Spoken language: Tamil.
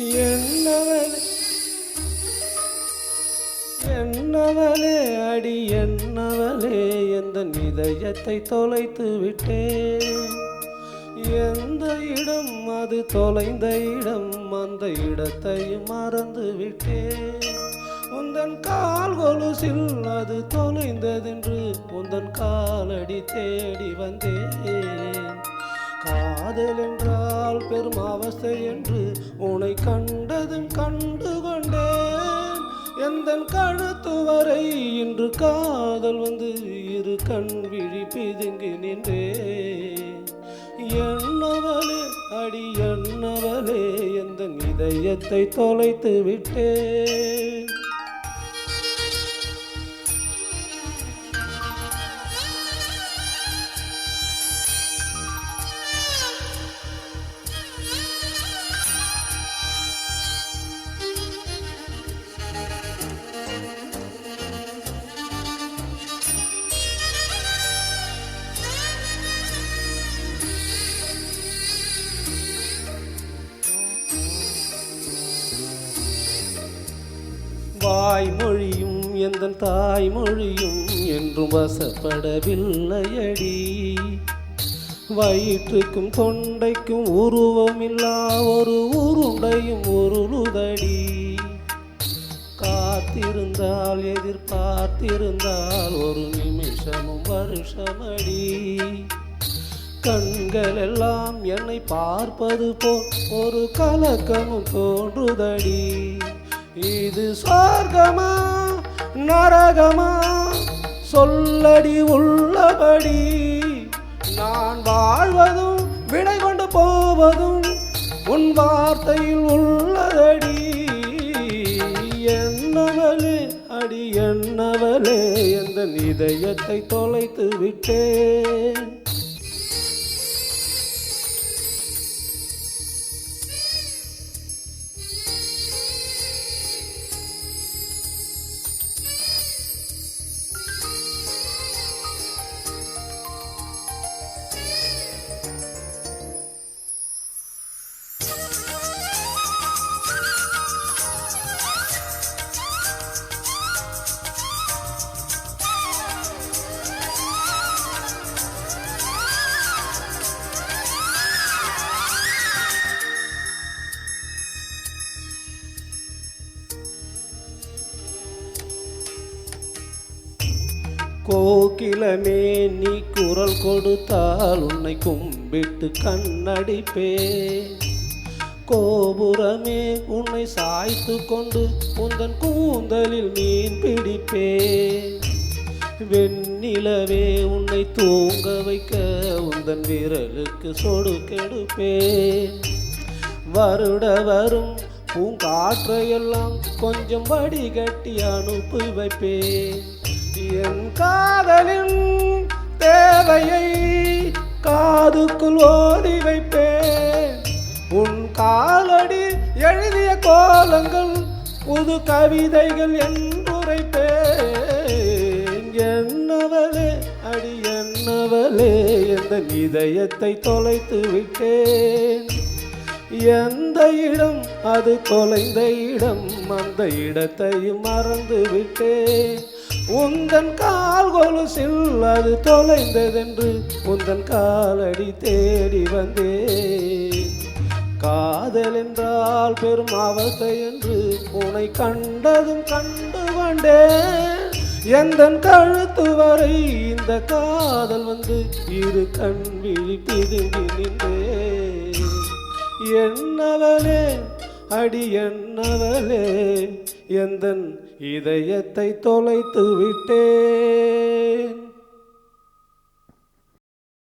என்னவளே என்னவளே அடி என்னவளே எந்த இதயத்தை தொலைத்து விட்டேன். எந்த இடம் அது தொலைந்த இடம், அந்த இடத்தையும் மறந்து விட்டேன். உந்தன் கால் கொலுசில் அது தொலைந்ததென்று உந்தன் காலடி தேடி வந்தேன். காதல் என்றால் பெரும் அவஸ்தை என்று உன்னை கண்டதும் கண்டு கொண்டேன். எந்தன் கழுத்து வரை இன்று காதல் வந்து இரு கண் விழி பிதுங்கி நின்றேன். என்னவளே அடி என்னவளே எந்தன் இதயத்தை தொலைத்து விட்டேன். வாய்மொழியும் எந்தன் தாய்மொழியும் என்றும் வசப்படவில்லையடி. வயிற்றுக்கும் தொண்டைக்கும் உருவமில்லா ஒரு உருண்டையும் உருளுதடி. காத்திருந்தால் எதிர்பார்த்திருந்தால் ஒரு நிமிஷமும் வருஷமடி. கண்கள் எல்லாம் என்னை பார்ப்பது போல் ஒரு கலக்கமும் தோன்றுதடி. இது சொர்க்கமா நரகமா சொல்லடி உள்ளபடி. நான் வாழ்வதும் விடை கொண்டு போவதும் உன் வார்த்தையில் உள்ளதடி. என்னவளே அடி என்னவளே எந்த இதயத்தை தொலைத்து விட்டேன். கோகிலமே நீ குரல் கொடுத்தால் உன்னை கும்பிட்டு கண்ணடிப்பே. கோபுரமே உன்னை சாய்த்து கொண்டு உந்தன் கூந்தலில் மீன் பிடிப்பே. வெண்ணிலவே உன்னை தூங்க வைக்க உந்தன் விரலுக்கு சொடுக்கெடுப்பே. வருட வரும் பூங்காற்றையெல்லாம் கொஞ்சம் வடிகட்டி அனுப்பி வைப்பே. என் காதலின் தேவையை காதுக்குள் ஓதி வைப்பேன். உன் காலடி எழுதிய கோலங்கள் புது கவிதைகள் என்றுரைப்பேன். என்னவளே அடி என்னவளே எந்த இதயத்தை தொலைத்து விட்டேன். எந்த இடம் அது தொலைந்த இடம், அந்த இடத்தையும் மறந்து விட்டேன். உந்தன் கால் கொலுசில் அது தொலைந்ததென்று உந்தன் காலடி தேடி வந்தேன். காதல் என்றால் பெரும் அவஸ்தை என்று உன்னை கண்டதும் கண்டு கொண்டேன். எந்தன் கழுத்து வரை இந்த காதல் வந்து இரு கண் விழி பிதுங்கி நின்றேன். என்னவளே அடி என்னவளே எந்தன் இதயத்தை தொலைத்து விட்டேன்.